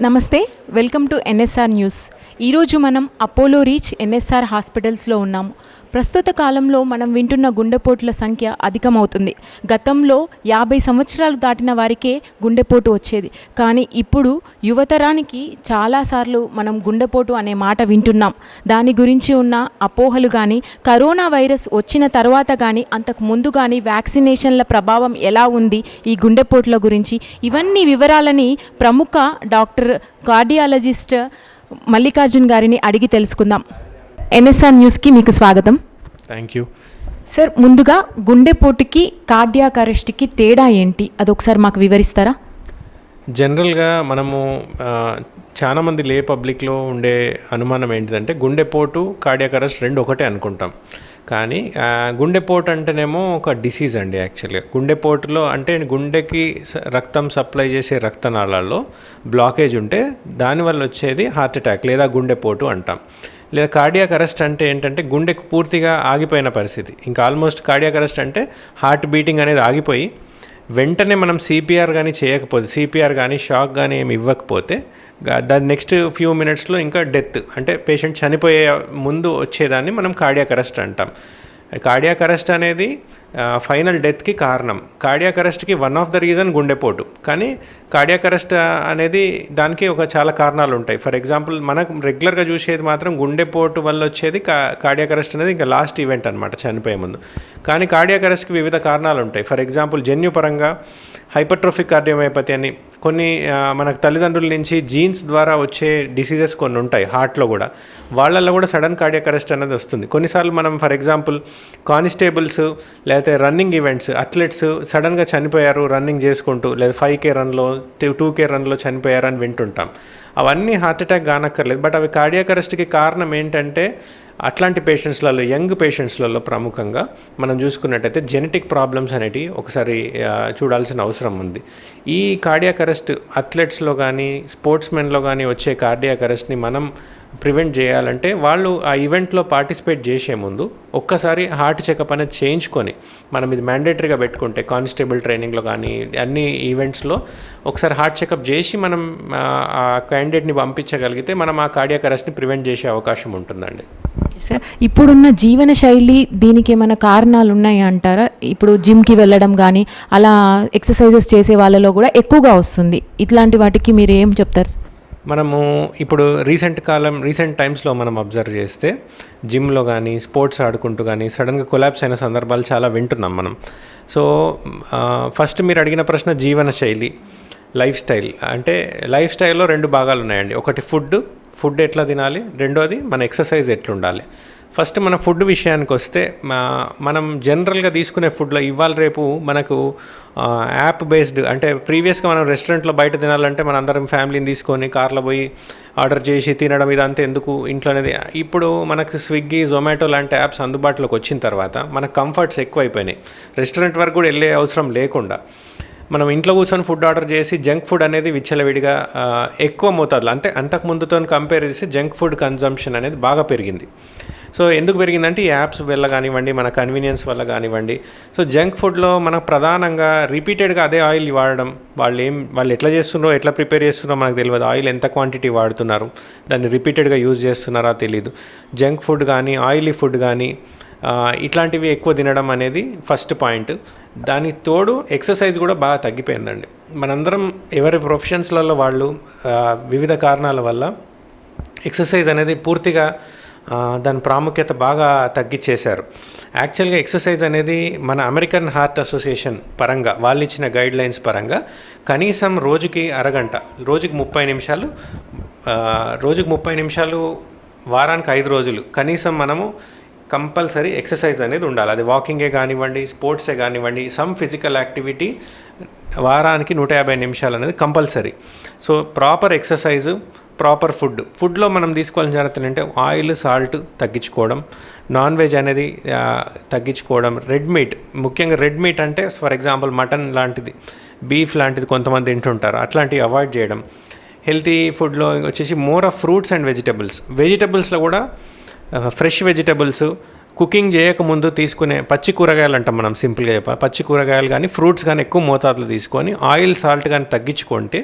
నమస్తే, welcome to NSR news. ఈరోజు మనం అపోలో రీచ్ ఎన్ఎస్ఆర్ హాస్పిటల్స్లో ఉన్నాము. ప్రస్తుత కాలంలో మనం వింటున్న గుండెపోటుల సంఖ్య అధికమవుతుంది. గతంలో 50 సంవత్సరాలు దాటిన వారికే గుండెపోటు వచ్చేది. కానీ ఇప్పుడు యువతరానికి చాలాసార్లు మనం గుండెపోటు అనే మాట వింటున్నాం. దాని గురించి ఉన్న అపోహలు కానీ, కరోనా వైరస్ వచ్చిన తర్వాత కానీ, అంతకు ముందు కానీ వ్యాక్సినేషన్ల ప్రభావం ఎలా ఉంది ఈ గుండెపోటుల గురించి, ఇవన్నీ వివరాలని ప్రముఖ డాక్టర్ కార్డియాలజిస్ట్ మల్లికార్జున్ గారిని అడిగి తెలుసుకుందాం. ఎన్ఎస్ఆర్ న్యూస్కి మీకు స్వాగతం. థ్యాంక్ యూ సార్, ముందుగా గుండెపోటుకి కార్డియాక్ అరెస్ట్కి తేడా ఏంటి అదొకసారి మాకు వివరిస్తారా? జనరల్గా మనము చాలామంది లే పబ్లిక్లో ఉండే అనుమానం ఏంటిదంటే గుండెపోటు కార్డియాక్ అరెస్ట్ రెండు ఒకటే అనుకుంటాం. కానీ గుండెపోటు అంటేనేమో ఒక డిసీజ్ అండి. యాక్చువల్గా గుండెపోటులో అంటే గుండెకి రక్తం సప్లై చేసే రక్తనాళాల్లో బ్లాకేజ్ ఉంటే దానివల్ల వచ్చేది హార్ట్ అటాక్ లేదా గుండెపోటు అంటాం. లేదా కార్డియాక్ అరెస్ట్ అంటే ఏంటంటే గుండెకు పూర్తిగా ఆగిపోయిన పరిస్థితి. ఇంకా ఆల్మోస్ట్ కార్డియాక్ అరెస్ట్ అంటే హార్ట్ బీటింగ్ అనేది ఆగిపోయి వెంటనే మనం సిపిఆర్ కానీ చేయకపోతే, సిపిఆర్ కానీ షాక్ కానీ ఏమి ఇవ్వకపోతే దాని నెక్స్ట్ ఫ్యూ మినిట్స్లో ఇంకా డెత్ అంటే పేషెంట్ చనిపోయే ముందు వచ్చేదాన్ని మనం కార్డియాక్ అరెస్ట్ అంటాం. కార్డియాక్ అరెస్ట్ అనేది ఫైనల్ డెత్కి కారణం. కార్డియాక్ అరెస్ట్కి వన్ ఆఫ్ ద రీజన్ గుండెపోటు. కానీ కార్డియాక్ అరెస్ట్ అనేది దానికి ఒక చాలా కారణాలు ఉంటాయి. ఫర్ ఎగ్జాంపుల్ మనకు రెగ్యులర్గా చూసేది మాత్రం గుండెపోటు వల్ల వచ్చేది కార్డియాక్ అరెస్ట్ అనేది ఇంకా లాస్ట్ ఈవెంట్ అనమాట, చనిపోయే ముందు. కానీ కార్డియాక్ అరెస్ట్కి వివిధ కారణాలు ఉంటాయి. ఫర్ ఎగ్జాంపుల్ జన్యుపరంగా హైపర్ట్రోఫిక్ కార్డియోమయోపతి అని కొన్ని మనకు తల్లిదండ్రుల నుంచి జీన్స్ ద్వారా వచ్చే డిసీజెస్ కొన్ని ఉంటాయి హార్ట్లో కూడా. వాళ్ళల్లో కూడా సడన్ కార్డియాక్ అరెస్ట్ అనేది వస్తుంది. కొన్నిసార్లు మనం ఫర్ ఎగ్జాంపుల్ కానిస్టేబుల్స్ లేకపోతే రన్నింగ్ ఈవెంట్స్ అథ్లెట్స్ సడన్గా చనిపోయారు రన్నింగ్ చేసుకుంటూ, లేదా 5K రన్లో 2K రన్లో చనిపోయారు అని వింటుంటాం. అవన్నీ హార్ట్ అటాక్ కానక్కర్లేదు. బట్ అవి కార్డియాక్ అరెస్ట్కి కారణం ఏంటంటే అట్లాంటి పేషెంట్స్లలో, యంగ్ పేషెంట్స్లలో ప్రముఖంగా మనం చూసుకున్నట్టయితే జెనెటిక్ ప్రాబ్లమ్స్ అనేటివి ఒకసారి చూడాల్సిన అవసరం ఉంది. ఈ కార్డియాక్ అరెస్ట్ అథ్లెట్స్లో కానీ స్పోర్ట్స్మెన్లో కానీ వచ్చే కార్డియాక్ అరెస్ట్ని మనం ప్రివెంట్ చేయాలంటే వాళ్ళు ఆ ఈవెంట్లో పార్టిసిపేట్ చేసే ముందు ఒక్కసారి హార్ట్ చెకప్ అనేది చేయించుకొని, మనం ఇది మ్యాండేటరీగా పెట్టుకుంటే కానిస్టేబుల్ ట్రైనింగ్లో కానీ అన్ని ఈవెంట్స్లో ఒకసారి హార్ట్ చెకప్ చేసి మనం ఆ క్యాండిడేట్ని పంపించగలిగితే మనం ఆ కార్డియాక్ అరెస్ట్ని ప్రివెంట్ చేసే అవకాశం ఉంటుందండి. సార్, ఇప్పుడున్న జీవన శైలి దీనికి ఏమైనా కారణాలు ఉన్నాయా అంటారా? ఇప్పుడు జిమ్కి వెళ్ళడం కానీ అలా ఎక్సర్సైజెస్ చేసే వాళ్ళలో కూడా ఎక్కువగా వస్తుంది. ఇట్లాంటి వాటికి మీరు ఏం చెప్తారు? మనము ఇప్పుడు రీసెంట్ టైమ్స్లో మనం అబ్జర్వ్ చేస్తే జిమ్లో కానీ స్పోర్ట్స్ ఆడుకుంటూ కానీ సడన్గా కొలాప్స్ అయిన సందర్భాలు చాలా వింటున్నాం మనం. సో ఫస్ట్ మీరు అడిగిన ప్రశ్న జీవన శైలి, లైఫ్ స్టైల్. అంటే లైఫ్ స్టైల్లో రెండు భాగాలు ఉన్నాయండి. ఒకటి ఫుడ్ ఎట్లా తినాలి, రెండోది మన ఎక్సర్సైజ్ ఎట్లుండాలి. ఫస్ట్ మన ఫుడ్ విషయానికి వస్తే మనం జనరల్గా తీసుకునే ఫుడ్లో ఇవాళ రేపు మనకు యాప్ బేస్డ్, అంటే ప్రీవియస్గా మనం రెస్టారెంట్లో బయట తినాలంటే మన అందరం ఫ్యామిలీని తీసుకొని కార్లో పోయి ఆర్డర్ చేసి తినడం ఇదంతా ఎందుకు ఇంట్లోనేది. ఇప్పుడు మనకు స్విగ్గీ, జొమాటో లాంటి యాప్స్ అందుబాటులోకి వచ్చిన తర్వాత మనకు కంఫర్ట్స్ ఎక్కువైపోయినాయి. రెస్టారెంట్ వరకు కూడా వెళ్ళే అవసరం లేకుండా మనం ఇంట్లో కూర్చొని ఫుడ్ ఆర్డర్ చేసి జంక్ ఫుడ్ అనేది విచ్చలవిడిగా ఎక్కువ మోతాదులో, అంటే అంతకుముందుతో కంపేర్ చేసి జంక్ ఫుడ్ కన్జంప్షన్ అనేది బాగా పెరిగింది. సో ఎందుకు పెరిగిందంటే ఈ యాప్స్ వల్ల కానివ్వండి, మన కన్వీనియన్స్ వల్ల కానివ్వండి. సో జంక్ ఫుడ్లో మనకు ప్రధానంగా రిపీటెడ్గా అదే ఆయిల్ వాడడం, వాళ్ళు ఎట్లా చేస్తున్నారో ఎట్లా ప్రిపేర్ చేస్తున్నారో మనకు తెలియదు. ఆయిల్ ఎంత క్వాంటిటీ వాడుతున్నారు, దాన్ని రిపీటెడ్గా యూజ్ చేస్తున్నారా తెలీదు. జంక్ ఫుడ్ కానీ ఆయిలీ ఫుడ్ కానీ ఇట్లాంటివి ఎక్కువ తినడం అనేది ఫస్ట్ పాయింట్. దానికి తోడు ఎక్సర్సైజ్ కూడా బాగా తగ్గిపోయిందండి. మనందరం ఎవరి ప్రొఫెషన్స్లలో వాళ్ళు వివిధ కారణాల వల్ల ఎక్సర్సైజ్ అనేది పూర్తిగా దాని ప్రాముఖ్యత బాగా తగ్గించేశారు. యాక్చువల్గా ఎక్సర్సైజ్ అనేది మన అమెరికన్ హార్ట్ అసోసియేషన్ పరంగా వాళ్ళు ఇచ్చిన గైడ్లైన్స్ పరంగా కనీసం రోజుకి అరగంట, రోజుకి 30 నిమిషాలు వారానికి 5 రోజులు కనీసం మనము కంపల్సరీ ఎక్సర్సైజ్ అనేది ఉండాలి. అది వాకింగే కానివ్వండి, స్పోర్ట్సే కానివ్వండి, సమ్ ఫిజికల్ యాక్టివిటీ వారానికి 150 నిమిషాలు అనేది compulsory. So proper exercise, proper ఫుడ్లో మనం తీసుకోవాల్సిన జాగ్రత్తలు అంటే ఆయిల్, సాల్ట్ తగ్గించుకోవడం, నాన్ వెజ్ అనేది తగ్గించుకోవడం, ముఖ్యంగా రెడ్ మీట్ అంటే ఫర్ ఎగ్జాంపుల్ మటన్ లాంటిది, బీఫ్ లాంటిది కొంతమంది తింటుంటారు, అట్లాంటివి అవాయిడ్ చేయడం. హెల్తీ ఫుడ్లో వచ్చేసి మోర్ ఆఫ్ ఫ్రూట్స్ అండ్ వెజిటబుల్స్లో కూడా ఫ్రెష్ వెజిటబుల్స్, కుకింగ్ చేయకముందు తీసుకునే పచ్చి కూరగాయలు అంటాం మనం సింపుల్గా చెప్పాలి. పచ్చి కూరగాయలు కానీ ఫ్రూట్స్ కానీ ఎక్కువ మోతాదులో తీసుకొని ఆయిల్, సాల్ట్ కానీ తగ్గించుకుంటే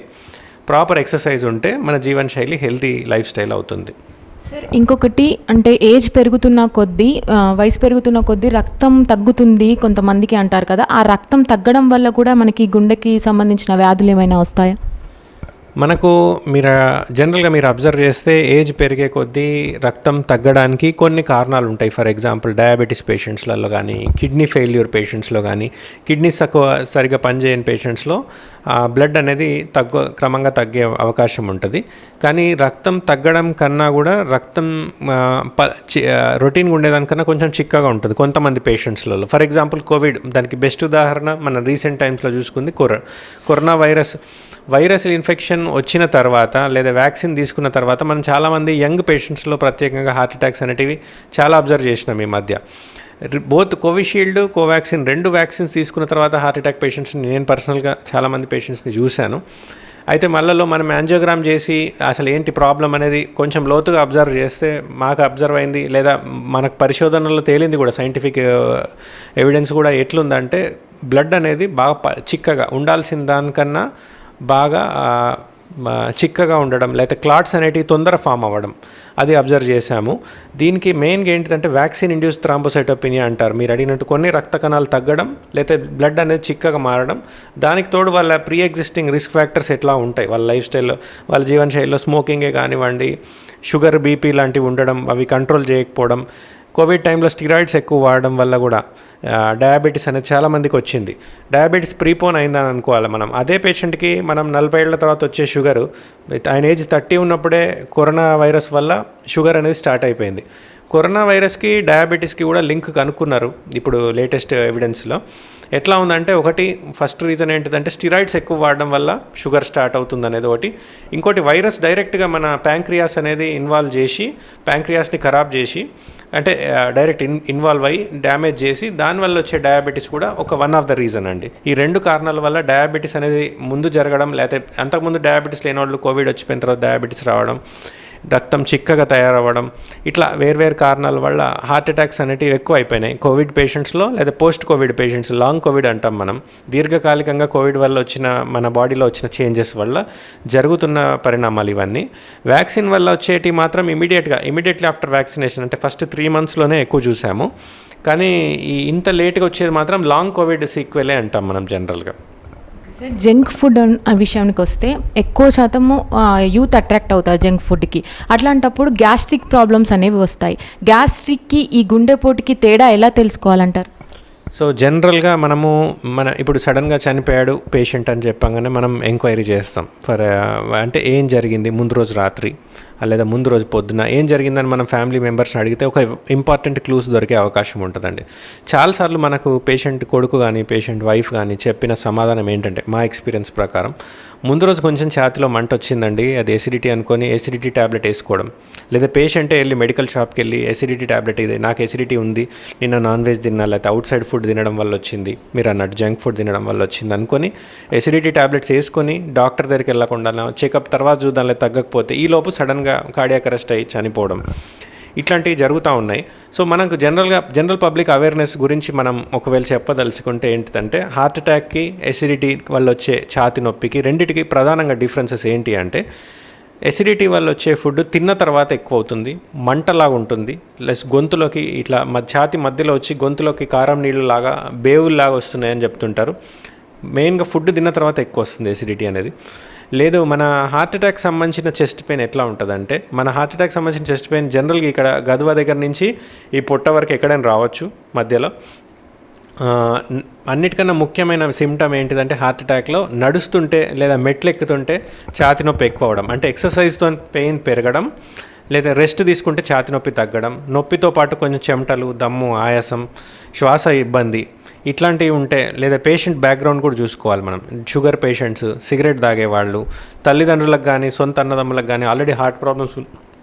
ప్రాపర్ ఎక్సర్సైజ్ ఉంటే మన జీవనశైలి హెల్తీ లైఫ్ స్టైల్ అవుతుంది. సార్ ఇంకొకటి అంటే ఏజ్ పెరుగుతున్న కొద్దీ వయసు పెరుగుతున్న కొద్దీ రక్తం తగ్గుతుంది కొంతమందికి అంటారు కదా, ఆ రక్తం తగ్గడం వల్ల కూడా మనకి గుండెకి సంబంధించిన వ్యాధులు ఏమైనా వస్తాయా? మనకు జనరల్గా మీరు అబ్జర్వ్ చేస్తే ఏజ్ పెరిగే కొద్దీ రక్తం తగ్గడానికి కొన్ని కారణాలు ఉంటాయి. ఫర్ ఎగ్జాంపుల్ డయాబెటీస్ పేషెంట్స్లలో కానీ, కిడ్నీ ఫెయిల్యూర్ పేషెంట్స్లో కానీ, కిడ్నీస్ సరిగా పనిచేయని పేషెంట్స్లో బ్లడ్ అనేది క్రమంగా తగ్గే అవకాశం ఉంటుంది. కానీ రక్తం తగ్గడం కన్నా కూడా రక్తం రొటీన్గా ఉండేదానికన్నా కొంచెం చిక్కగా ఉంటుంది కొంతమంది పేషెంట్స్లలో. ఫర్ ఎగ్జాంపుల్ కోవిడ్ దానికి బెస్ట్ ఉదాహరణ మనం రీసెంట్ టైమ్స్లో చూసుకుంది కరోనా వైరస్ ఇన్ఫెక్షన్ వచ్చిన తర్వాత లేదా వ్యాక్సిన్ తీసుకున్న తర్వాత మనం చాలామంది యంగ్ పేషెంట్స్లో ప్రత్యేకంగా హార్ట్ అటాక్స్ అనేటివి చాలా అబ్జర్వ్ చేసినాం ఈ మధ్య. బోత్ కోవిషీల్డ్, కోవాక్సిన్ 2 వ్యాక్సిన్స్ తీసుకున్న తర్వాత హార్ట్ అటాక్ పేషెంట్స్ని నేను పర్సనల్గా చాలామంది పేషెంట్స్ని చూశాను. అయితే మళ్ళీ మనం యాంజియోగ్రామ్ చేసి అసలు ఏంటి ప్రాబ్లం అనేది కొంచెం లోతుగా అబ్జర్వ్ చేస్తే మాకు అబ్జర్వ్ అయింది, లేదా మనకు పరిశోధనలో తేలింది కూడా, సైంటిఫిక్ ఎవిడెన్స్ కూడా ఎట్లుందంటే బ్లడ్ అనేది బాగా చిక్కగా ఉండాల్సిన దానికన్నా బాగా చిక్కగా ఉండడం, లేకపోతే క్లాట్స్ అనేటివి తొందర ఫామ్ అవ్వడం, అది అబ్జర్వ్ చేశాము. దీనికి మెయిన్గా ఏంటిదంటే వ్యాక్సిన్ ఇండ్యూస్ థ్రాంబోసైటోపినియా అంటారు. మీరు అడిగినట్టు కొన్ని రక్త కణాలు తగ్గడం, లేకపోతే బ్లడ్ అనేది చిక్కగా మారడం, దానికి తోడు వాళ్ళ ప్రీ ఎగ్జిస్టింగ్ రిస్క్ ఫ్యాక్టర్స్ ఎట్లా ఉంటాయి వాళ్ళ లైఫ్ స్టైల్లో, వాళ్ళ జీవనశైలిలో స్మోకింగే కానివ్వండి, షుగర్, బీపీ లాంటివి ఉండడం, అవి కంట్రోల్ చేయకపోవడం, కోవిడ్ టైంలో స్టిరాయిడ్స్ ఎక్కువ వాడడం వల్ల కూడా డయాబెటీస్ అనేది చాలామందికి వచ్చింది. డయాబెటీస్ ప్రీపోన్ అయిందని అనుకోవాలి మనం. అదే పేషెంట్కి మనం 40 ఏళ్ల తర్వాత వచ్చే షుగరు, ఆయన ఏజ్ 30 ఉన్నప్పుడే కరోనా వైరస్ వల్ల షుగర్ అనేది స్టార్ట్ అయిపోయింది. కరోనా వైరస్కి డయాబెటీస్కి కూడా లింక్ కనుక్కున్నారు ఇప్పుడు లేటెస్ట్ ఎవిడెన్స్లో. ఎట్లా ఉందంటే, ఒకటి ఫస్ట్ రీజన్ ఏంటిదంటే స్టిరాయిడ్స్ ఎక్కువ వాడడం వల్ల షుగర్ స్టార్ట్ అవుతుంది అనేది ఒకటి. ఇంకోటి వైరస్ డైరెక్ట్గా మన ప్యాంక్రియాస్ అనేది ఇన్వాల్వ్ చేసి, ప్యాంక్రియాస్ని ఖరాబ్ చేసి, అంటే డైరెక్ట్ ఇన్వాల్వ్ అయ్యి డ్యామేజ్ చేసి దానివల్ల వచ్చే డయాబెటీస్ కూడా వన్ ఆఫ్ ద రీజన్ అండి. ఈ 2 కారణాల వల్ల డయాబెటీస్ అనేది ముందు జరగడం, లేకపోతే అంతకుముందు డయాబెటీస్ లేని వాళ్ళు కోవిడ్ వచ్చిపోయిన తర్వాత డయాబెటీస్ రావడం, రక్తం చిక్కగా తయారవ్వడం, ఇట్లా వేర్వేరు కారణాల వల్ల హార్ట్ అటాక్స్ అనేటివి ఎక్కువ అయిపోయినాయి కోవిడ్ పేషెంట్స్లో, లేదా post Covid patients, long Covid అంటాం మనం. దీర్ఘకాలికంగా కోవిడ్ వల్ల వచ్చిన మన బాడీలో వచ్చిన చేంజెస్ వల్ల జరుగుతున్న పరిణామాలు ఇవన్నీ. వ్యాక్సిన్ వల్ల వచ్చేటి మాత్రం ఇమీడియట్లీ ఆఫ్టర్ వ్యాక్సినేషన్, అంటే ఫస్ట్ 3 monthsలోనే ఎక్కువ చూసాము. కానీ ఇంత లేట్గా వచ్చేది మాత్రం లాంగ్ కోవిడ్ సీక్వెలే అంటాం మనం జనరల్గా. సార్ జంక్ ఫుడ్ విషయానికి వస్తే ఎక్కువ శాతము యూత్ అట్రాక్ట్ అవుతారు జంక్ ఫుడ్కి. అట్లాంటప్పుడు గ్యాస్ట్రిక్ ప్రాబ్లమ్స్ అనేవి వస్తాయి. గ్యాస్ట్రిక్కి ఈ గుండెపోటుకి తేడా ఎలా తెలుసుకోవాలంటారు? సో జనరల్గా ఇప్పుడు సడన్గా చనిపోయాడు పేషెంట్ అని చెప్పగానే మనం ఎంక్వైరీ చేస్తాం. అంటే ఏం జరిగింది ముందు రోజు రాత్రి, లేదా ముందు రోజు పొద్దున ఏం జరిగిందని మనం ఫ్యామిలీ మెంబర్స్ని అడిగితే ఒక ఇంపార్టెంట్ క్లూస్ దొరికే అవకాశం ఉంటుందండి. చాలాసార్లు మనకు పేషెంట్ కొడుకు కానీ పేషెంట్ వైఫ్ కానీ చెప్పిన సమాధానం ఏంటంటే, మా ఎక్స్పీరియన్స్ ప్రకారం, ముందు రోజు కొంచెం ఛాతీలో మంట వచ్చిందండి, అది ఎసిడిటీ అనుకొని ఎసిడిటీ ట్యాబ్లెట్ వేసుకోవడం, లేదా పేషెంటే వెళ్ళి మెడికల్ షాప్కి వెళ్ళి ఎసిడిటీ ట్యాబ్లెట్, ఇది నాకు ఎసిడిటీ ఉంది, నిన్న నాన్ వెజ్ తిన్నా, లేకపోతే అవుట్ సైడ్ ఫుడ్ తినడం వల్ల వచ్చింది, మీరు అన్నట్టు జంక్ ఫుడ్ తినడం వల్ల వచ్చింది అనుకొని ఎసిడిటీ ట్యాబ్లెట్స్ వేసుకొని డాక్టర్ దగ్గరికి వెళ్ళకుండా చెకప్ తర్వాత చూద్దాం, లేదా తగ్గకపోతే ఈలోపు సడన్గా కార్డియాక్ అరెస్ట్ అయ్యి చనిపోవడం, ఇట్లాంటివి జరుగుతూ ఉన్నాయి. సో మనకు జనరల్ పబ్లిక్ అవేర్నెస్ గురించి మనం ఒకవేళ చెప్పదలుచుకుంటే ఏంటిదంటే, హార్ట్ అటాక్కి, ఎసిడిటీ వల్ల వచ్చే ఛాతి నొప్పికి రెండింటికి ప్రధానంగా డిఫరెన్సెస్ ఏంటి అంటే, ఎసిడిటీ వల్ల వచ్చే ఫుడ్ తిన్న తర్వాత ఎక్కువ అవుతుంది, మంటలాగా ఉంటుంది, ప్లస్ గొంతులోకి ఇట్లా ఛాతి మధ్యలో వచ్చి గొంతులోకి కారం నీళ్ళు లాగా బేవుల్లాగా వస్తున్నాయని చెప్తుంటారు. మెయిన్గా ఫుడ్ తిన్న తర్వాత ఎక్కువ వస్తుంది ఎసిడిటీ అనేది. లేదు, మన హార్ట్ అటాక్ సంబంధించిన చెస్ట్ పెయిన్ ఎట్లా ఉంటుందంటే, మన హార్ట్ అటాక్ సంబంధించిన చెస్ట్ పెయిన్ జనరల్గా ఇక్కడ గదువ దగ్గర నుంచి ఈ పొట్ట వరకు ఎక్కడైనా రావచ్చు మధ్యలో. అన్నిటికన్నా ముఖ్యమైన సిమ్టమ్ ఏంటిదంటే, హార్ట్ అటాక్లో నడుస్తుంటే లేదా మెట్లు ఎక్కుతుంటే ఛాతి నొప్పి ఎక్కువ అవడం, అంటే ఎక్సర్సైజ్తో పెయిన్ పెరగడం, లేదా రెస్ట్ తీసుకుంటే ఛాతి నొప్పి తగ్గడం, నొప్పితో పాటు కొంచెం చెమటలు, దమ్ము, ఆయాసం, శ్వాస ఇబ్బంది, ఇట్లాంటివి ఉంటే, లేదా పేషెంట్ బ్యాక్గ్రౌండ్ కూడా చూసుకోవాలి మనం. షుగర్ పేషెంట్స్, సిగరెట్ తాగేవాళ్ళు, తల్లిదండ్రులకు కానీ సొంత అన్నదమ్ములకు కానీ ఆల్రెడీ హార్ట్ ప్రాబ్లమ్స్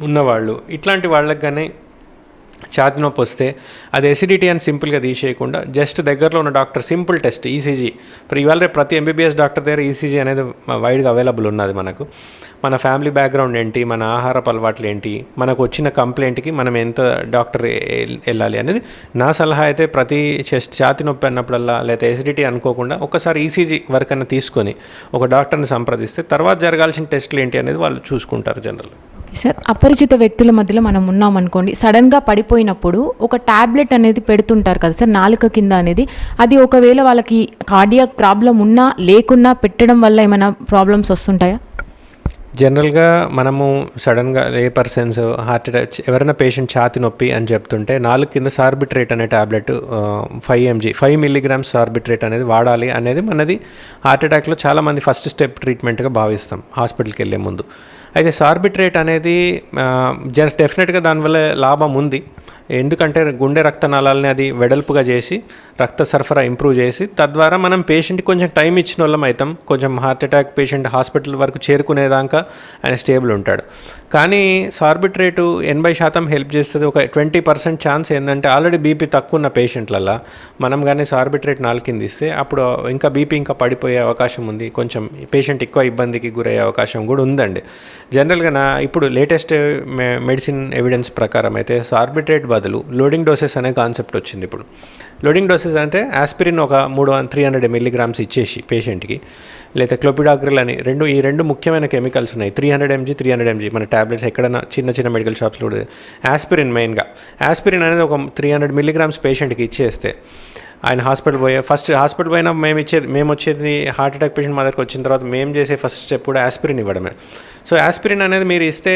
ఉన్నవాళ్ళు, ఇట్లాంటి వాళ్ళకి కానీ ఛాతీ నొప్పి వస్తే అది ఎసిడిటీ అని సింపుల్గా తీసేయకుండా జస్ట్ దగ్గరలో ఉన్న డాక్టర్ సింపుల్ టెస్ట్ ఈసీజీ. ఇప్పుడు ఇవాళ రేపు ప్రతి ఎంబీబీఎస్ డాక్టర్ దగ్గర ఈసీజీ అనేది వైడ్గా అవైలబుల్ ఉన్నది. మనకు మన ఫ్యామిలీ బ్యాక్గ్రౌండ్ ఏంటి, మన ఆహారపు అలవాట్లు ఏంటి, మనకు వచ్చిన కంప్లైంట్కి మనం ఎంత డాక్టర్ వెళ్ళాలి అనేది నా సలహా అయితే ప్రతి ఛాతీ నొప్పి అన్నప్పుడల్లా లేదా ఎసిడిటీ అనుకోకుండా ఒకసారి ఈసీజీ వరకు అన్న తీసుకొని ఒక డాక్టర్ని సంప్రదిస్తే తర్వాత జరగాల్సిన టెస్టులు ఏంటి అనేది వాళ్ళు చూసుకుంటారు జనరల్. సార్, అపరిచిత వ్యక్తుల మధ్యలో మనం ఉన్నాం అనుకోండి, సడన్గా పడిపోయినప్పుడు ఒక ట్యాబ్లెట్ అనేది పెడుతుంటారు కదా సార్ నాలుక కింద అనేది, అది ఒకవేళ వాళ్ళకి కార్డియాక్ ప్రాబ్లం ఉన్నా లేకున్నా పెట్టడం వల్ల ఏమైనా ప్రాబ్లమ్స్ వస్తుంటాయా? జనరల్గా మనము సడన్గా ఏ పర్సన్స్ హార్ట్ అటాక్ ఎవరైనా పేషెంట్ ఛాతి నొప్పి అని చెప్తుంటే నాలుగు కింద సార్బిట్రేట్ అనే ట్యాబ్లెట్ 5 మిల్లీగ్రామ్స్ సార్బిట్రేట్ అనేది వాడాలి అనేది మనది హార్ట్ అటాక్లో చాలామంది ఫస్ట్ స్టెప్ ట్రీట్మెంట్గా భావిస్తాం హాస్పిటల్కి వెళ్ళే ముందు. అయితే సార్బిట్రేట్ అనేది డెఫినెట్గా దానివల్ల లాభం ఉంది. ఎందుకంటే గుండె రక్తనాళాలని అది వెడల్పుగా చేసి రక్త సరఫరా ఇంప్రూవ్ చేసి తద్వారా మనం పేషెంట్కి కొంచెం టైం ఇచ్చిన వాళ్ళం అవుతాం. కొంచెం హార్ట్ అటాక్ పేషెంట్ హాస్పిటల్ వరకు చేరుకునేదాకా ఆయన స్టేబుల్ ఉంటాడు. కానీ సార్బిట్రేటు 80% హెల్ప్ చేస్తుంది. ఒక 20% ఛాన్స్ ఏంటంటే ఆల్రెడీ బీపీ తక్కువ ఉన్న పేషెంట్లలో మనం కానీ సార్బిట్రేట్ నాలుగింది ఇస్తే అప్పుడు ఇంకా బీపీ ఇంకా పడిపోయే అవకాశం ఉంది. కొంచెం పేషెంట్ ఎక్కువ ఇబ్బందికి గురయ్యే అవకాశం కూడా ఉందండి. జనరల్గా ఇప్పుడు లేటెస్ట్ మెడిసిన్ ఎవిడెన్స్ ప్రకారం అయితే సార్బిట్రేట్ బదులు లోడింగ్ డోసెస్ అనే కాన్సెప్ట్ వచ్చింది. ఇప్పుడు లోడింగ్ డోసెస్ అంటే ఆస్పిరిన్ ఒక 300 మిల్లీగ్రామ్స్ ఇచ్చేసి పేషెంట్కి, లేదా క్లోపిడాగ్రిల్ అని ఈ రెండు ముఖ్యమైన కెమికల్స్ ఉన్నాయి. 300 mg మన ట్యాబ్లెట్స్ ఎక్కడైనా చిన్న మెడికల్ షాప్స్లో కూడా. ఆస్పిరిన్ మెయిన్గా ఆస్పిరిన్ అనేది ఒక 300 మిల్లీగ్రామ్స్ పేషెంట్కి ఇచ్చేస్తే ఆయన ఫస్ట్ హాస్పిటల్ పోయినా మేము వచ్చేది హార్ట్ అటాక్ పేషెంట్ మా దగ్గరికి వచ్చిన తర్వాత మేము చేసే ఫస్ట్ స్టెప్ కూడా ఆస్పిరిన్ ఇవ్వడమే. సో ఆస్పిరిన్ అనేది మీరు ఇస్తే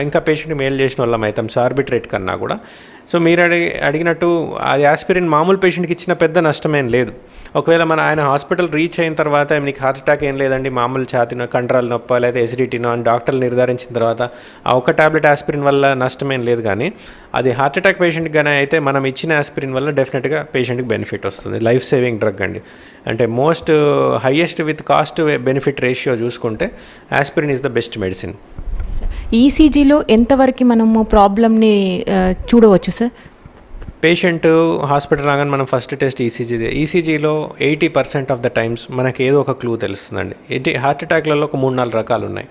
ఇంకా పేషెంట్కి మేలు చేసిన వాళ్ళం అవుతాం సార్బిట్రేట్ కన్నా కూడా. సో మీరు అడిగినట్టు అది ఆస్పిరిన్ మామూలు పేషెంట్కి ఇచ్చిన పెద్ద నష్టమేం లేదు. ఒకవేళ ఆయన హాస్పిటల్ రీచ్ అయిన తర్వాత మీకు హార్ట్ అటాక్ ఏం లేదండి, మామూలు ఛాతీనో కండరాల నొప్ప లేదా ఎసిడిటీనో అని డాక్టర్లు నిర్ధారించిన తర్వాత ఆ ఒక్క టాబ్లెట్ ఆస్పిరిన్ వల్ల నష్టమేం లేదు. కానీ అది హార్ట్ అటాక్ పేషెంట్కి కానీ అయితే మనం ఇచ్చిన ఆస్పిరిన్ వల్ల డెఫినెట్గా పేషెంట్కి బెనిఫిట్ వస్తుంది. లైఫ్ సేవింగ్ డ్రగ్ అండి. అంటే most highest with cost benefit ratio చూసుకుంటే aspirin is the best medicine. ఈసీజీలో ఎంతవరకు మనము ప్రాబ్లమ్ని చూడవచ్చు సార్? పేషెంట్ హాస్పిటల్ రాగానే మనం ఫస్ట్ టెస్ట్ ఈసీజీలో 80% ఆఫ్ ద టైమ్స్ మనకి ఏదో ఒక క్లూ తెలుస్తుందండి. హార్ట్ అటాక్లలో ఒక 3-4 రకాలు ఉన్నాయి.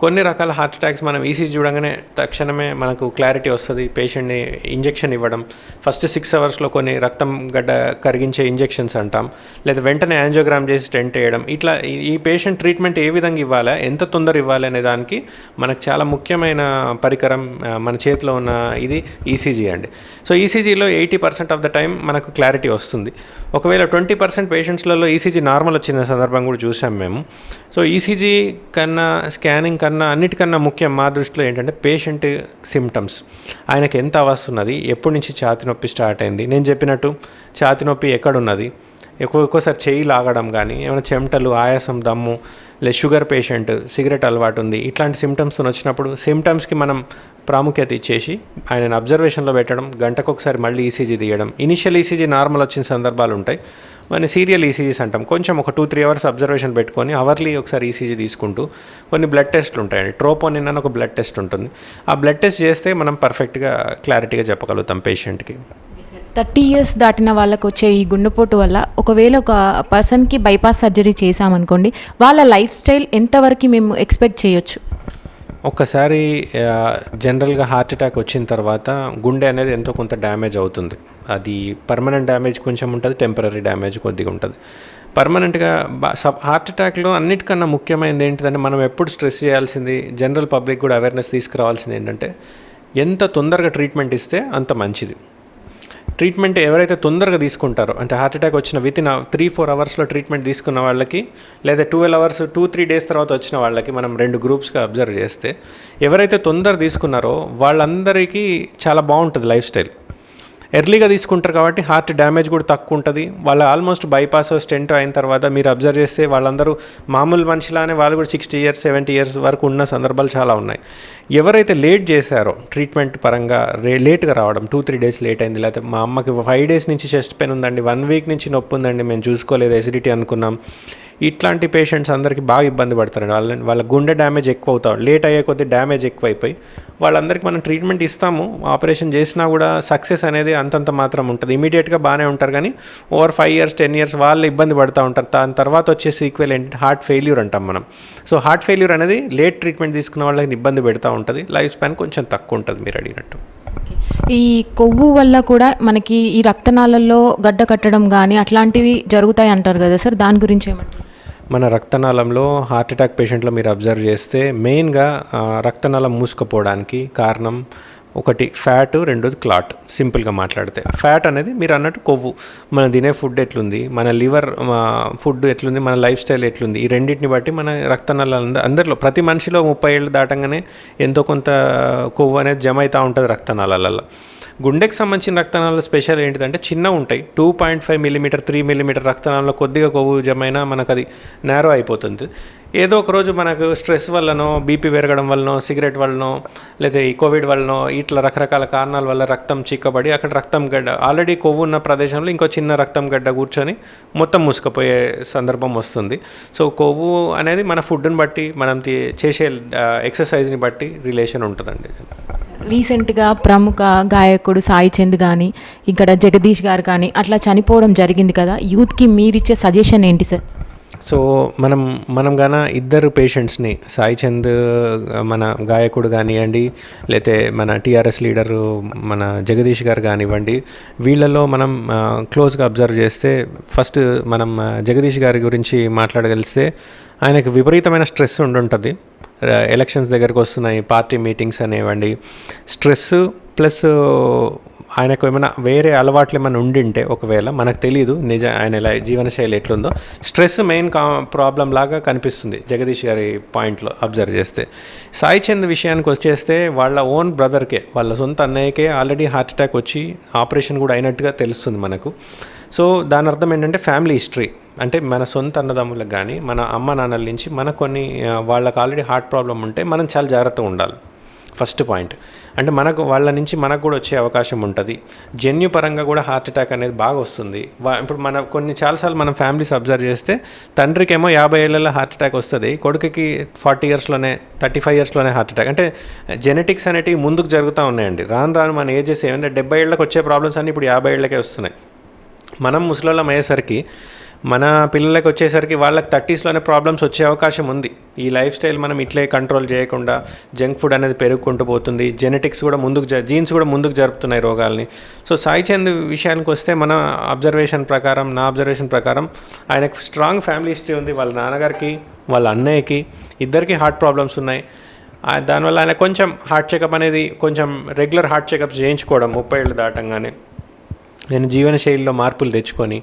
కొన్ని రకాల హార్ట్ అటాక్స్ మనం ఈసీజీ చూడగానే తక్షణమే మనకు క్లారిటీ వస్తుంది. పేషెంట్ని ఇంజెక్షన్ ఇవ్వడం, ఫస్ట్ 6 అవర్స్లో కొన్ని రక్తం గడ్డ కరిగించే ఇంజెక్షన్స్ అంటాం, లేదా వెంటనే యాంజియోగ్రామ్ చేసి స్టెంట్ వేయడం. ఇట్లా ఈ పేషెంట్ ట్రీట్మెంట్ ఏ విధంగా ఇవ్వాలి, ఎంత తొందర ఇవ్వాలి అనే దానికి మనకు చాలా ముఖ్యమైన పరికరం మన చేతిలో ఉన్న ఇది ఈసీజీ అండి. సో ఈసీజీలో 80% ఆఫ్ ద టైం మనకు క్లారిటీ వస్తుంది. ఒకవేళ 20% పేషెంట్స్లలో ఈసీజీ నార్మల్ వచ్చిన సందర్భం కూడా చూసాం మేము. సో ఈసీజీ కన్నా స్కానింగ్ కన్నా అన్నిటికన్నా ముఖ్యం మా దృష్టిలో ఏంటంటే పేషెంట్ సిమ్టమ్స్. ఆయనకి ఎంత అవస్తున్నది, ఎప్పటి నుంచి ఛాతీ నొప్పి స్టార్ట్ అయింది, నేను చెప్పినట్టు ఛాతీ నొప్పి ఎక్కడున్నది, ఒక్కోసారి చెయ్యి లాగడం కానీ, ఏమైనా చెమటలు, ఆయాసం, దమ్ము, లేదా షుగర్ పేషెంట్, సిగరెట్ అలవాటు ఉంది, ఇట్లాంటి సిమ్టమ్స్ వచ్చినప్పుడు సిమ్టమ్స్కి మనం ప్రాముఖ్యత ఇచ్చేసి ఆయనను అబ్జర్వేషన్లో పెట్టడం, గంటకొకసారి మళ్ళీ ఈసీజీ తీయడం. ఇనిషియల్ ఈసీజీ నార్మల్ వచ్చిన సందర్భాలు ఉంటాయి. మన సీరియల్ ఈసీజీస్ అంటాం. కొంచెం ఒక 2-3 అవర్స్ అబ్జర్వేషన్ పెట్టుకొని అవర్లీ ఒకసారి ఈసీజీ తీసుకుంటూ కొన్ని బ్లడ్ టెస్ట్లు ఉంటాయండి. ట్రోపోనిన్ అని ఒక బ్లడ్ టెస్ట్ ఉంటుంది. ఆ బ్లడ్ టెస్ట్ చేస్తే మనం పర్ఫెక్ట్గా క్లారిటీగా చెప్పగలుగుతాం పేషెంట్కి. 30 years దాటిన వాళ్ళకు వచ్చే ఈ గుండెపోటు వల్ల ఒకవేళ ఒక పర్సన్కి బైపాస్ సర్జరీ చేసామనుకోండి, వాళ్ళ లైఫ్ స్టైల్ ఎంతవరకు మేము ఎక్స్పెక్ట్ చేయొచ్చు? ఒక్కసారి జనరల్గా హార్ట్ అటాక్ వచ్చిన తర్వాత గుండె అనేది ఎంతో కొంత డ్యామేజ్ అవుతుంది. అది పర్మనెంట్ డ్యామేజ్ కొంచెం ఉంటుంది, టెంపరీ డ్యామేజ్ కొద్దిగా ఉంటుంది. పర్మనెంట్గా హార్ట్ అటాక్లో అన్నిటికన్నా ముఖ్యమైనది ఏంటిదంటే మనం ఎప్పుడు స్ట్రెస్ చేయాల్సింది, జనరల్ పబ్లిక్ కూడా అవేర్నెస్ తీసుకురావాల్సింది ఏంటంటే ఎంత తొందరగా ట్రీట్మెంట్ ఇస్తే అంత మంచిది. ట్రీట్మెంట్ ఎవరైతే తొందరగా తీసుకుంటారో, అంటే హార్ట్ అటాక్ వచ్చిన వితిన్ 3-4 అవర్స్లో ట్రీట్మెంట్ తీసుకున్న వాళ్ళకి, లేదా 12 hours 2-3 days తర్వాత వచ్చిన వాళ్ళకి మనం 2 గ్రూప్స్గా అబ్జర్వ్ చేస్తే ఎవరైతే తొందర తీసుకున్నారో వాళ్ళందరికీ చాలా బాగుంటుంది లైఫ్ స్టైల్. ఎర్లీగా తీసుకుంటారు కాబట్టి హార్ట్ డ్యామేజ్ కూడా తక్కువ ఉంటుంది. వాళ్ళ ఆల్మోస్ట్ బైపాస్ స్టెంట్ అయిన తర్వాత మీరు అబ్జర్వ్ చేస్తే వాళ్ళందరూ మామూలు మనిషిలానే వాళ్ళు కూడా 60 years 70 years వరకు ఉన్న సందర్భాలు చాలా ఉన్నాయి. ఎవరైతే లేట్ చేశారో ట్రీట్మెంట్ పరంగా లేట్గా రావడం, 2-3 days లేట్ అయింది, లేకపోతే మా అమ్మకి 5 days నుంచి చెస్ట్ పెయిన్ ఉందండి, 1 week నుంచి నొప్పి ఉందండి, మేము చూసుకోలేదు, ఎసిడిటీ అనుకున్నాం, ఇట్లాంటి పేషెంట్స్ అందరికీ బాగా ఇబ్బంది పడతారండి. వాళ్ళ గుండె డ్యామేజ్ ఎక్కువ అవుతారు, లేట్ అయ్యే కొద్దీ డ్యామేజ్ ఎక్కువైపోయి వాళ్ళందరికీ మనం ట్రీట్మెంట్ ఇస్తాము. ఆపరేషన్ చేసినా కూడా సక్సెస్ అనేది అంతంత మాత్రం ఉంటుంది. ఇమీడియట్గా బాగానే ఉంటారు, కానీ ఓవర్ 5 years 10 years వాళ్ళు ఇబ్బంది పడుతూ ఉంటారు. దాని తర్వాత వచ్చే సీక్వెల్ ఏంటంటే హార్ట్ ఫెయిల్యూర్ అంటాం మనం. సో హార్ట్ ఫెయిల్యూర్ అనేది లేట్ ట్రీట్మెంట్ తీసుకున్న వాళ్ళకి ఇబ్బంది పెడతా ఉంటుంది. లైఫ్ స్పాన్ కొంచెం తక్కువ ఉంటుంది మీరు అడిగినట్టు. ఈ కొవ్వు వల్ల కూడా మనకి ఈ రక్తనాళాల్లో గడ్డ కట్టడం కానీ అట్లాంటివి జరుగుతాయి అంటారు కదా సార్, దాని గురించి ఏమంటారు? మన రక్తనాళంలో హార్ట్ అటాక్ పేషెంట్లో మీరు అబ్జర్వ్ చేస్తే మెయిన్గా రక్తనాళం మూసుకుపోవడానికి కారణం ఒకటి ఫ్యాట్, రెండోది క్లాట్. సింపుల్గా మాట్లాడితే ఫ్యాట్ అనేది మీరు అన్నట్టు కొవ్వు, మనం తినే ఫుడ్ ఎట్లుంది, మన లివర్ ఫుడ్ ఎట్లుంది, మన లైఫ్ స్టైల్ ఎట్లుంది, ఈ రెండింటిని బట్టి మన రక్తనాళాలు అందరిలో ప్రతి మనిషిలో 30 ఏళ్ళు దాటంగానే ఎంతో కొంత కొవ్వు అనేది జమ అవుతూ ఉంటుంది రక్తనాళాలలో. గుండెకి సంబంధించిన రక్తనాళాలు స్పెషల్ ఏంటిదంటే చిన్న ఉంటాయి, 2.5 mm 3 mm రక్తనాళంలో కొద్దిగా కొవ్వు జమైనా మనకు అది నేరో అయిపోతుంది. ఏదో ఒక రోజు మనకు స్ట్రెస్ వల్లనో, బీపీ పెరగడం వల్లనో, సిగరెట్ వల్లనో, లేదా ఈ కోవిడ్ వల్లనో, ఇట్లా రకరకాల కారణాల వల్ల రక్తం చిక్కబడి అక్కడ రక్తం గడ్డ, ఆల్రెడీ కొవ్వు ఉన్న ప్రదేశంలో ఇంకో చిన్న రక్తం గడ్డ కూర్చొని మొత్తం మూసుకుపోయే సందర్భం వస్తుంది. సో కొవ్వు అనేది మన ఫుడ్ని బట్టి, మనం చేసే ఎక్సర్సైజ్ని బట్టి రిలేషన్ ఉంటుందండి. రీసెంట్గా ప్రముఖ గాయకుడు సాయి చంద్ కానీ ఇక్కడ జగదీష్ గారు కానీ అట్లా చనిపోవడం జరిగింది కదా, యూత్కి మీరిచ్చే సజెషన్ ఏంటి సార్? సో మనం గాన ఇద్దరు పేషెంట్స్ని, సాయి చంద్ మన గాయకుడు కానివ్వండి, లేతే మన టీఆర్ఎస్ లీడరు మన జగదీష్ గారు కానివ్వండి, వీళ్ళలో మనం క్లోజ్గా అబ్జర్వ్ చేస్తే ఫస్ట్ మనం జగదీష్ గారి గురించి మాట్లాడగలిస్తే ఆయనకు విపరీతమైన స్ట్రెస్ ఉండుంటుంది. ఎలక్షన్స్ దగ్గరకు వస్తున్నాయి, పార్టీ మీటింగ్స్ అనేవ్వండి, స్ట్రెస్ ప్లస్ ఆయనకు ఏమైనా వేరే అలవాట్లు ఏమైనా ఉండింటే ఒకవేళ మనకు తెలియదు ఆయన జీవనశైలి ఎట్లుందో, స్ట్రెస్ మెయిన్ ప్రాబ్లం లాగా కనిపిస్తుంది జగదీష్ గారి పాయింట్లో అబ్జర్వ్ చేస్తే. సాయి చంద్ విషయానికి వచ్చేస్తే వాళ్ళ ఓన్ బ్రదర్కే, వాళ్ళ సొంత అన్నయ్యకే ఆల్రెడీ హార్ట్ అటాక్ వచ్చి ఆపరేషన్ కూడా అయినట్టుగా తెలుస్తుంది మనకు. సో దాని అర్థం ఏంటంటే ఫ్యామిలీ హిస్టరీ, అంటే మన సొంత అన్నదమ్ములకు కానీ మన అమ్మ నాన్నల నుంచి మన కొన్ని వాళ్ళకి ఆల్రెడీ హార్ట్ ప్రాబ్లం ఉంటే మనం చాలా జాగ్రత్తగా ఉండాలి. ఫస్ట్ పాయింట్ అంటే వాళ్ళ నుంచి మనకు కూడా వచ్చే అవకాశం ఉంటుంది. జన్యుపరంగా కూడా హార్ట్ అటాక్ అనేది బాగా వస్తుంది. ఇప్పుడు చాలాసార్లు మనం ఫ్యామిలీస్ అబ్జర్వ్ చేస్తే తండ్రికేమో 50 ఏళ్ళలో హార్ట్ అటాక్ వస్తుంది, కొడుకుకి 40 yearsలోనే 35 yearsలోనే హార్ట్ అటాక్. అంటే జెనెటిక్స్ అనేటివి ముందుకు జరుగుతూ ఉన్నాయండి. రాను మన ఏజెస్ ఏమంటే 70 ఏళ్ళకి వచ్చే ప్రాబ్లమ్స్ అన్నీ ఇప్పుడు 50 ఏళ్ళకే వస్తున్నాయి. మనం ముసలోళ్ళం అయ్యేసరికి, మన పిల్లలకి వచ్చేసరికి వాళ్ళకి 30sలోనే ప్రాబ్లమ్స్ వచ్చే అవకాశం ఉంది. ఈ లైఫ్ స్టైల్ మనం ఇట్లే కంట్రోల్ చేయకుండా జంక్ ఫుడ్ అనేది పెరుగుకుంటూ పోతుంది. జెనెటిక్స్ కూడా జీన్స్ కూడా ముందుకు జరుపుతున్నాయి రోగాల్ని. సో సాయి చంద్ విషయానికి వస్తే నా అబ్జర్వేషన్ ప్రకారం ఆయనకు స్ట్రాంగ్ ఫ్యామిలీ హిస్టరీ ఉంది. వాళ్ళ నాన్నగారికి, వాళ్ళ అన్నయ్యకి ఇద్దరికి హార్ట్ ప్రాబ్లమ్స్ ఉన్నాయి. దానివల్ల ఆయన కొంచెం హార్ట్ చెకప్ అనేది కొంచెం రెగ్యులర్ హార్ట్ చెకప్స్ చేయించుకోవడం 30 ఏళ్ళు దాటంగానే, నేను జీవనశైలిలో మార్పులు తెచ్చుకొని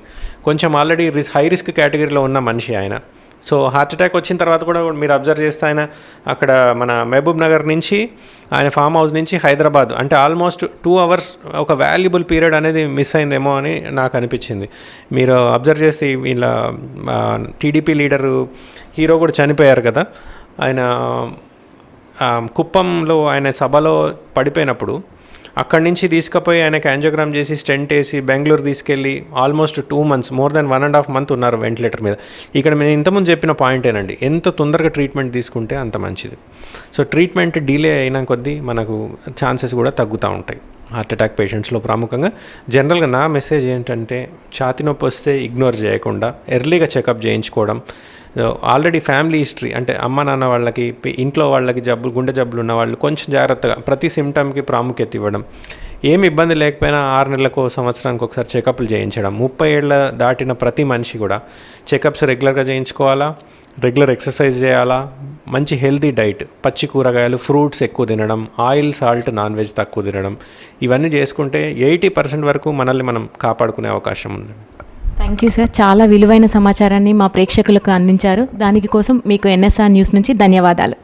కొంచెం ఆల్రెడీ హై రిస్క్ కేటగిరీలో ఉన్న మనిషి ఆయన. సో హార్ట్ అటాక్ వచ్చిన తర్వాత కూడా మీరు అబ్జర్వ్ చేస్తే ఆయన అక్కడ మన మహబూబ్ నగర్ నుంచి ఆయన ఫామ్ హౌస్ నుంచి హైదరాబాద్, అంటే ఆల్మోస్ట్ 2 hours ఒక వాల్యుబుల్ పీరియడ్ అనేది మిస్ అయిందేమో అని నాకు అనిపించింది. మీరు అబ్జర్వ్ చేస్తే వీళ్ళ టీడీపీ లీడరు హీరో కూడా చనిపోయారు కదా, ఆయన కుప్పంలో ఆయన సభలో పడిపోయినప్పుడు అక్కడి నుంచి తీసుకుపోయి ఆయనకి యాంజియోగ్రామ్ చేసి స్టెంట్ వేసి బెంగళూరు తీసుకెళ్ళి almost 2 months, more than 1.5 months ఉన్నారు వెంటిలేటర్ మీద. ఇక్కడ నేను ఇంతకుముందు చెప్పిన పాయింటేనండి, ఎంత తొందరగా ట్రీట్మెంట్ తీసుకుంటే అంత మంచిది. సో ట్రీట్మెంట్ డిలే అయిన కొద్దీ మనకు ఛాన్సెస్ కూడా తగ్గుతూ ఉంటాయి హార్ట్ అటాక్ పేషెంట్స్లో. ప్రముఖంగా జనరల్గా నా మెసేజ్ ఏంటంటే, ఛాతీ నొప్పి వస్తే ఇగ్నోర్ చేయకుండా ఎర్లీగా చెకప్ చేయించుకోవడం. ఆల్రెడీ ఫ్యామిలీ హిస్టరీ అంటే అమ్మ నాన్న వాళ్ళకి, ఇంట్లో వాళ్ళకి గుండె జబ్బులు ఉన్న వాళ్ళు కొంచెం జాగ్రత్తగా ప్రతి సిమ్టమ్కి ప్రాముఖ్యత ఇవ్వడం. ఏమి ఇబ్బంది లేకపోయినా 6 నెలలకు, సంవత్సరానికి ఒకసారి చెకప్లు చేయించడం. 30 ఏళ్ళ దాటిన ప్రతి మనిషి కూడా చెకప్స్ రెగ్యులర్గా చేయించుకోవాలా, రెగ్యులర్ ఎక్సర్సైజ్ చేయాలా, మంచి హెల్తీ డైట్, పచ్చి కూరగాయలు, ఫ్రూట్స్ ఎక్కువ తినడం, ఆయిల్, సాల్ట్, నాన్ వెజ్ తక్కువ తినడం, ఇవన్నీ చేసుకుంటే 80% వరకు మనల్ని మనం కాపాడుకునే అవకాశం ఉంది. థ్యాంక్ యూ సార్, చాలా విలువైన సమాచారాన్ని మా ప్రేక్షకులకు అందించారు. దానికి కోసం మీకు ఎన్ఎస్ఆర్ న్యూస్ నుంచి ధన్యవాదాలు.